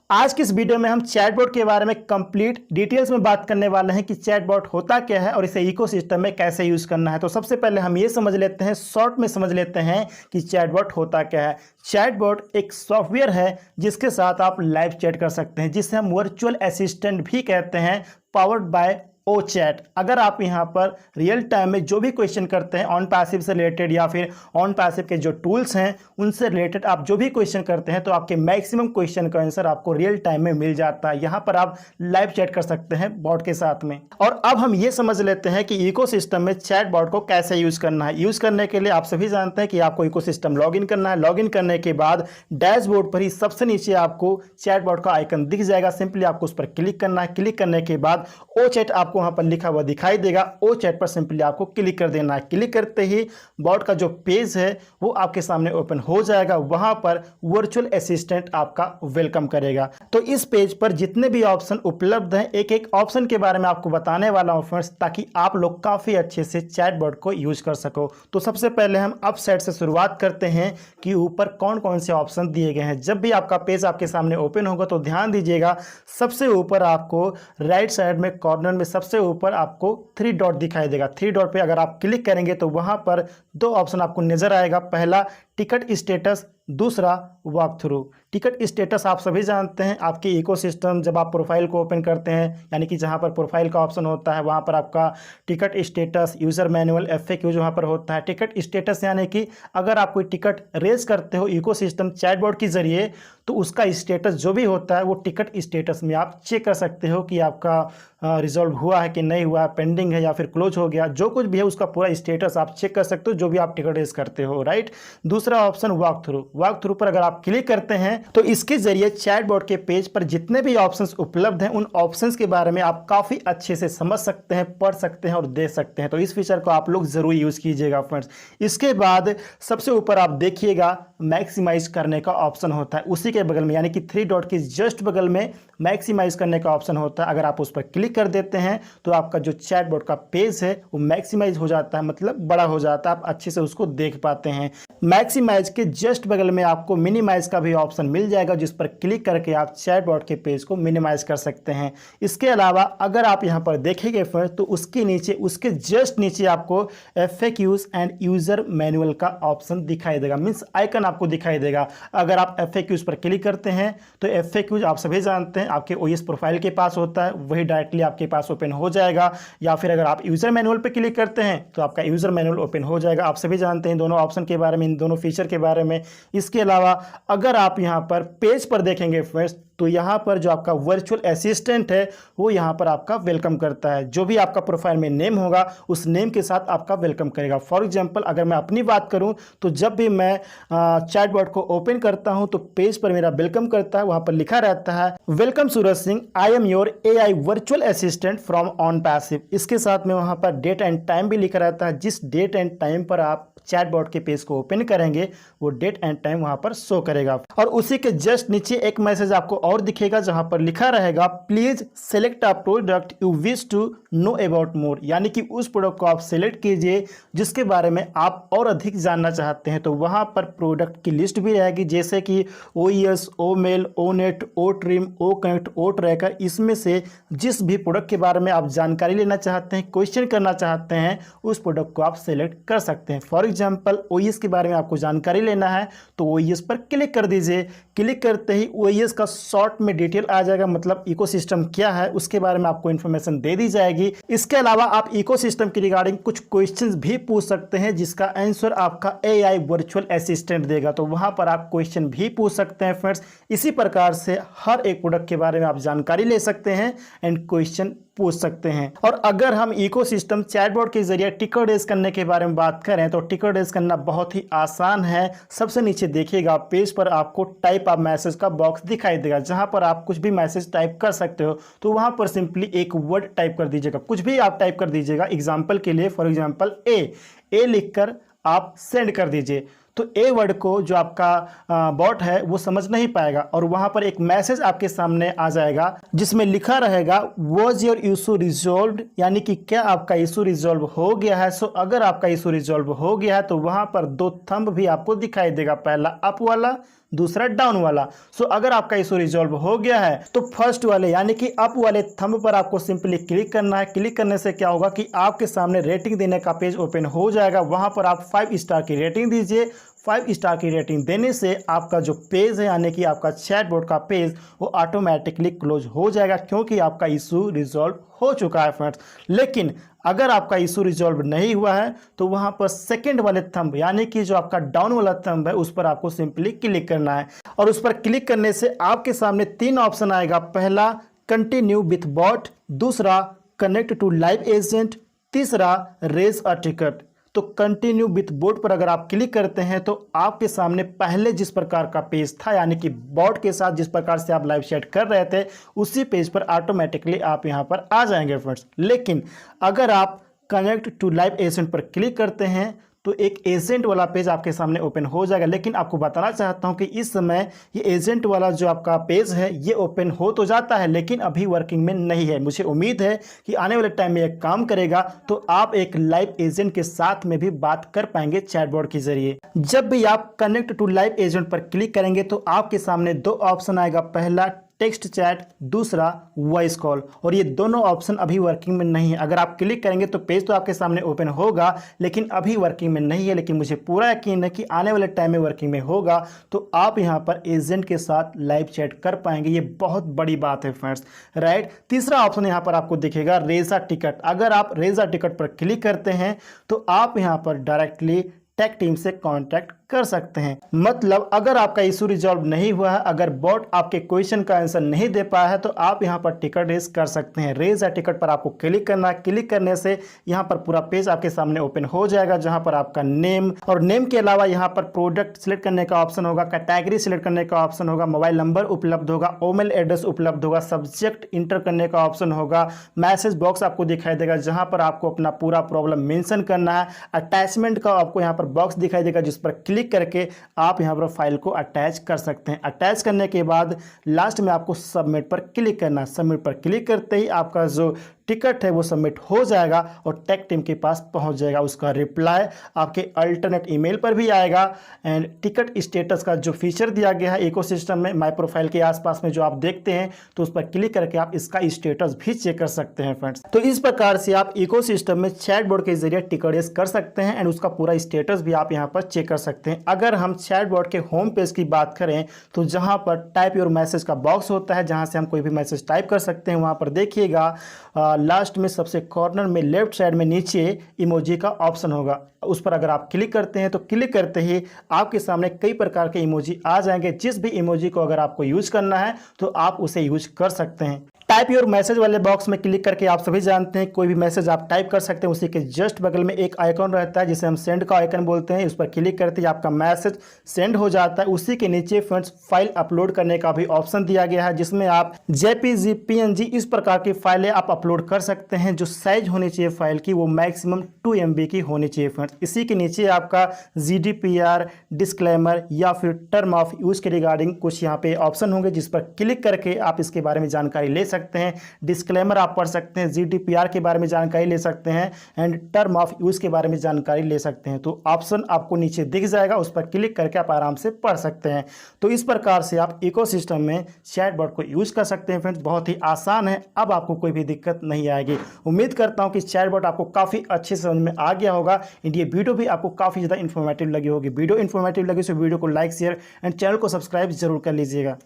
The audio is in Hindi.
आज की इस वीडियो में हम चैटबॉट के बारे में कंप्लीट डिटेल्स में बात करने वाले हैं कि चैटबॉट होता क्या है और इसे इकोसिस्टम में कैसे यूज करना है। तो सबसे पहले हम ये समझ लेते हैं, शॉर्ट में समझ लेते हैं कि चैटबॉट होता क्या है। चैटबॉट एक सॉफ्टवेयर है जिसके साथ आप लाइव चैट कर सकते हैं, जिसे हम वर्चुअल असिस्टेंट भी कहते हैं, पावर्ड बाय ओ चैट। अगर आप यहाँ पर रियल टाइम में जो भी क्वेश्चन करते हैं ऑन पैसिव से रिलेटेड या फिर ऑन पैसिव के जो टूल्स हैं उनसे रिलेटेड आप जो भी क्वेश्चन करते हैं तो आपके मैक्सिमम क्वेश्चन का आंसर आपको रियल टाइम में मिल जाता है। यहाँ पर आप लाइव चैट कर सकते हैं बॉट के साथ में। और अब हम ये समझ लेते हैं कि इकोसिस्टम में चैट बॉट को कैसे यूज करना है। यूज करने के लिए आप सभी जानते हैं कि आपको इकोसिस्टम लॉगिन करना है। लॉगिन करने के बाद डैशबोर्ड पर ही सबसे नीचे आपको चैट बॉट का आइकन दिख जाएगा। सिंपली आपको उस पर क्लिक करना है। क्लिक करने के बाद ओ चैट आपको वहां पर लिखा हुआ दिखाई देगा। ओ चैट पर सिंपली आपको क्लिक कर देना है। क्लिक करते ही बॉट का जो पेज है वो आपके सामने ओपन हो जाएगा। वहां पर वर्चुअल असिस्टेंट आपका वेलकम करेगा। तो इस पेज पर जितने भी ऑप्शन उपलब्ध हैं, एक एक ऑप्शन के बारे में आपको बताने वाला हूं फ्रेंड्स, ताकि आप लोग काफी अच्छे से चैट बॉट को यूज कर सको। तो सबसे पहले हम अप साइड से शुरुआत करते हैं कि ऊपर कौन कौन से ऑप्शन दिए गए हैं। जब भी आपका पेज आपके सामने ओपन होगा तो ध्यान दीजिएगा, सबसे ऊपर आपको राइट साइड में कॉर्नर में सबसे ऊपर आपको 3 डॉट दिखाई देगा। 3 डॉट पे अगर आप क्लिक करेंगे तो वहां पर 2 ऑप्शन आपको नजर आएगा। पहला टिकट स्टेटस, दूसरा वॉक थ्रू। टिकट स्टेटस आप सभी जानते हैं, आपकी इकोसिस्टम जब आप प्रोफाइल को ओपन करते हैं, यानी कि जहां पर प्रोफाइल का ऑप्शन होता है वहां पर आपका ticket status, user manual, FAQ वहां पर होता है। टिकट स्टेटस यानी कि अगर आप कोई टिकट रेज करते हो इकोसिस्टम चैटबॉट के जरिए तो उसका स्टेटस जो भी होता है वो टिकट स्टेटस में आप चेक कर सकते हो कि आपका रिजॉल्व हुआ है कि नहीं हुआ है, पेंडिंग है या फिर क्लोज हो गया, जो कुछ भी है उसका पूरा स्टेटस आप चेक कर सकते हो जो भी आप टिकट रेज करते हो, राइट। दूसरा option walk through. Walk through पर अगर आप क्लिक करते हैं तो इसके जरिए चैटबॉट के पेज पर जितने भी ऑप्शंस उपलब्ध हैं उन ऑप्शंस के बारे में आप काफी अच्छे से समझ सकते हैं, पढ़ सकते हैं और देख सकते हैं। तो इस फीचर को आप लोग जरूर यूज कीजिएगा फ्रेंड्स। इसके बाद सबसे ऊपर आप देखिएगा मैक्सिमाइज करने का ऑप्शन होता है, उसी के बगल में यानी कि 3 डॉट के जस्ट बगल में मैक्सिमाइज करने का ऑप्शन होता है। अगर आप उस पर क्लिक कर देते हैं तो आपका जो चैटबॉट का पेज है वो मैक्सिमाइज हो जाता है, मतलब बड़ा हो जाता है, आप अच्छे से उसको देख पाते हैं। मैक्सिमाइज के जस्ट बगल में आपको मिनिमाइज का भी ऑप्शन मिल जाएगा, जिस पर क्लिक करके आप चैटबॉट के पेज को मिनिमाइज कर सकते हैं। इसके अलावा अगर आप यहां पर देखेंगे फ्रेंड्स तो उसके नीचे, उसके जस्ट नीचे आपको FAQs एंड यूजर मैनुअल का ऑप्शन दिखाई देगा, मींस आइकन आपको दिखाई देगा। अगर आप FAQs पर क्लिक करते हैं तो FAQs आप सभी जानते हैं आपके OS प्रोफाइल के पास होता है, वही डायरेक्टली आपके पास ओपन हो जाएगा। या फिर अगर आप यूजर मैनुअल पर क्लिक करते हैं तो आपका यूजर मैनुअल ओपन हो जाएगा। आप सभी जानते हैं दोनों ऑप्शन के बारे में, इन दोनों फीचर के बारे में। इसके अलावा अगर आप यहां पर पेज पर देखेंगे फ्रेंड्स तो यहाँ पर जो आपका वर्चुअल असिस्टेंट है वो यहाँ पर आपका वेलकम करता है। जो भी आपका प्रोफाइल में नेम होगा उस नेम के साथ आपका वेलकम करेगा। फॉर एग्जांपल अगर मैं अपनी बात करूँ तो जब भी मैं चैटबॉट को ओपन करता हूँ तो पेज पर मेरा वेलकम करता है, वहाँ पर लिखा रहता है welcome Suraj Singh, I am your AI virtual assistant from on passive. इसके साथ में वहाँ पर डेट एंड टाइम भी लिखा रहता है। जिस डेट एंड टाइम पर आप चैटबॉट के पेज को ओपन करेंगे वो डेट एंड टाइम वहां पर शो करेगा। और उसी के जस्ट नीचे एक मैसेज आपको और दिखेगा जहां पर लिखा रहेगा please select a product you wish to know about more, यानी कि उस प्रोडक्ट को आप सेलेक्ट कीजिए जिसके बारे में आप और अधिक जानना चाहते हैं। तो वहां पर प्रोडक्ट की लिस्ट भी रहेगी, जैसे कि OES, OMail, ONET, OTrim, OConnect, OTracker। इसमें से जिस भी प्रोडक्ट के बारे में आप जानकारी लेना चाहते हैं, क्वेश्चन करना चाहते हैं, उस प्रोडक्ट को आप सेलेक्ट कर सकते हैं। फॉर एग्जाम्पल OES के बारे में आपको जानकारी लेना है तो OES पर क्लिक कर दीजिए। क्लिक करते ही OES का शॉर्ट में डिटेल आ जाएगा, मतलब इकोसिस्टम क्या है उसके बारे में आपको इन्फॉर्मेशन दे दी जाएगी। इसके अलावा आप इकोसिस्टम की रिगार्डिंग कुछ क्वेश्चंस भी पूछ सकते हैं जिसका आंसर आपका AI वर्चुअल असिस्टेंट देगा। तो वहां पर आप क्वेश्चन भी पूछ सकते हैं फ्रेंड्स। इसी प्रकार से हर एक प्रोडक्ट के बारे में आप जानकारी ले सकते हैं एंड क्वेश्चन पूछ सकते हैं। और अगर हम इकोसिस्टम चैटबॉट के जरिए टिकट रेज करने के बारे में बात करें तो टिकट रेज करना बहुत ही आसान है। सबसे नीचे देखिएगा पेज पर आपको टाइप ऑफ मैसेज का बॉक्स दिखाई देगा, जहां पर आप कुछ भी मैसेज टाइप कर सकते हो। तो वहां पर सिंपली एक वर्ड टाइप कर दीजिएगा, कुछ भी आप टाइप कर दीजिएगा। एग्जाम्पल के लिए फॉर एग्जाम्पल ए लिखकर आप सेंड कर दीजिए। तो ए वर्ड को जो आपका बॉट है वो समझ नहीं पाएगा और वहां पर एक मैसेज आपके सामने आ जाएगा जिसमें लिखा रहेगा वॉज योर इशू रिजॉल्व्ड, यानी कि क्या आपका इशू रिजॉल्व हो गया है। सो अगर आपका इशू रिजॉल्व हो गया है तो वहां पर 2 थंब भी आपको दिखाई देगा, पहला अप वाला दूसरा डाउन वाला। सो अगर आपका इशू रिजॉल्व हो गया है तो फर्स्ट वाले यानी कि अप वाले थंब पर आपको सिंपली क्लिक करना है। क्लिक करने से क्या होगा कि आपके सामने रेटिंग देने का पेज ओपन हो जाएगा। वहां पर आप 5 स्टार की रेटिंग दीजिए। 5 स्टार की रेटिंग देने से आपका जो पेज है यानी कि आपका चैटबॉट का पेज वो ऑटोमेटिकली क्लोज हो जाएगा, क्योंकि आपका इशू रिजॉल्व हो चुका है फ्रेंड्स। लेकिन अगर आपका इशू रिजॉल्व नहीं हुआ है तो वहां पर सेकंड वाले थंब यानी कि जो आपका डाउन वाला थंब है उस पर आपको सिंपली क्लिक करना है। और उस पर क्लिक करने से आपके सामने 3 ऑप्शन आएगा। पहला कंटिन्यू विथ बॉट, दूसरा कनेक्ट टू लाइव एजेंट, तीसरा रेज अ टिकट। तो कंटिन्यू विथ बोट पर अगर आप क्लिक करते हैं तो आपके सामने पहले जिस प्रकार का पेज था यानी कि बॉट के साथ जिस प्रकार से आप लाइव चैट कर रहे थे उसी पेज पर ऑटोमेटिकली आप यहां पर आ जाएंगे फ्रेंड्स। लेकिन अगर आप कनेक्ट टू लाइव एजेंट पर क्लिक करते हैं तो एक एजेंट वाला पेज आपके सामने ओपन हो जाएगा। लेकिन आपको बताना चाहता हूं कि इस समय ये एजेंट वाला जो आपका पेज है ये ओपन हो तो जाता है लेकिन अभी वर्किंग में नहीं है। मुझे उम्मीद है कि आने वाले टाइम में ये काम करेगा तो आप एक लाइव एजेंट के साथ में भी बात कर पाएंगे चैटबॉट के जरिए। जब भी आप कनेक्ट टू लाइव एजेंट पर क्लिक करेंगे तो आपके सामने 2 ऑप्शन आएगा। पहला टेक्स्ट चैट, दूसरा वॉइस कॉल, और ये दोनों ऑप्शन अभी वर्किंग में नहीं है। अगर आप क्लिक करेंगे तो पेज तो आपके सामने ओपन होगा लेकिन अभी वर्किंग में नहीं है। लेकिन मुझे पूरा यकीन है कि आने वाले टाइम में वर्किंग में होगा तो आप यहाँ पर एजेंट के साथ लाइव चैट कर पाएंगे। ये बहुत बड़ी बात है फ्रेंड्स, राइट। तीसरा ऑप्शन यहाँ पर आपको दिखेगा रेज अ टिकट। अगर आप रेज अ टिकट पर क्लिक करते हैं तो आप यहाँ पर डायरेक्टली टेक टीम से कांटेक्ट कर सकते हैं। मतलब अगर आपका इशू रिजॉल्व नहीं हुआ है, अगर बॉट आपके क्वेश्चन का आंसर नहीं दे पाया है तो आप यहां पर टिकट रेज कर सकते हैं। रेज या टिकट पर आपको क्लिक करना है। क्लिक करने से यहां पर पूरा पेज आपके सामने ओपन हो जाएगा जहां पर आपका नेम और नेम के अलावा यहां पर प्रोडक्ट सिलेक्ट करने का ऑप्शन होगा, कैटेगरी सिलेक्ट करने का ऑप्शन होगा, मोबाइल नंबर उपलब्ध होगा, ईमेल एड्रेस उपलब्ध होगा, सब्जेक्ट इंटर करने का ऑप्शन होगा, मैसेज बॉक्स आपको दिखाई देगा जहां पर आपको अपना पूरा प्रॉब्लम मेंशन करना है। अटैचमेंट का आपको यहां पर बॉक्स दिखाई देगा जिस पर क्लिक करके आप यहां पर फाइल को अटैच कर सकते हैं। अटैच करने के बाद लास्ट में आपको सबमिट पर क्लिक करना है। सबमिट पर क्लिक करते ही आपका जो टिकट है वो सबमिट हो जाएगा और टेक टीम के पास पहुंच जाएगा। उसका रिप्लाई आपके अल्टरनेट ईमेल पर भी आएगा। एंड टिकट स्टेटस का जो फीचर दिया गया है इकोसिस्टम में माय प्रोफाइल के आसपास में जो आप देखते हैं तो उस पर क्लिक करके आप इसका स्टेटस भी चेक कर सकते हैं फ्रेंड्स। तो इस प्रकार से आप इकोसिस्टम में चैटबॉट के जरिए टिकट रेज कर सकते हैं एंड उसका पूरा स्टेटस भी आप यहाँ पर चेक कर सकते हैं। अगर हम चैटबॉट के होम पेज की बात करें तो जहाँ पर टाइप योर मैसेज का बॉक्स होता है जहाँ से हम कोई भी मैसेज टाइप कर सकते हैं, वहाँ पर देखिएगा लास्ट में सबसे कॉर्नर में लेफ्ट साइड में नीचे इमोजी का ऑप्शन होगा। उस पर अगर आप क्लिक करते हैं तो क्लिक करते ही आपके सामने कई प्रकार के इमोजी आ जाएंगे। जिस भी इमोजी को अगर आपको यूज करना है तो आप उसे यूज कर सकते हैं। टाइप योर मैसेज वाले बॉक्स में क्लिक करके आप सभी जानते हैं कोई भी मैसेज आप टाइप कर सकते हैं। उसी के जस्ट बगल में एक आइकॉन रहता है जिसे हम सेंड का आइकन बोलते हैं। उस पर क्लिक करते ही आपका मैसेज सेंड हो जाता है। उसी के नीचे फ्रेंड्स फाइल अपलोड करने का भी ऑप्शन दिया गया है जिसमें आप जेपीजी, पीएनजी इस प्रकार की फाइलें आप अपलोड कर सकते हैं। जो साइज होनी चाहिए फाइल की वो मैक्सिमम 2 MB की होनी चाहिए फ्रेंड्स। इसी के नीचे आपका GDPR, डिस्क्लेमर या फिर टर्म ऑफ यूज के रिगार्डिंग कुछ यहाँ पे ऑप्शन होंगे जिस पर क्लिक करके आप इसके बारे में जानकारी ले सकते हैं। डिस्क्लेमर आप पढ़ सकते हैं, GDPR के बारे में जानकारी ले सकते हैं एंड टर्म ऑफ यूज के बारे में जानकारी ले सकते हैं। तो ऑप्शन आपको नीचे दिख जाएगा, उस पर क्लिक करके आप आराम से पढ़ सकते हैं। तो इस प्रकार से आप इकोसिस्टम में चैटबॉट को यूज कर सकते हैं फ्रेंड्स। बहुत ही आसान है, अब आपको कोई भी दिक्कत नहीं आएगी। उम्मीद करता हूं कि चैटबॉट आपको काफी अच्छे से समझ में आ गया होगा। ये वीडियो भी आपको काफी ज्यादा इन्फॉर्मेटिव लगी होगी। वीडियो इन्फॉर्मेटिव लगी तो वीडियो को लाइक, शेयर एंड चैनल को सब्सक्राइब जरूर कर लीजिएगा।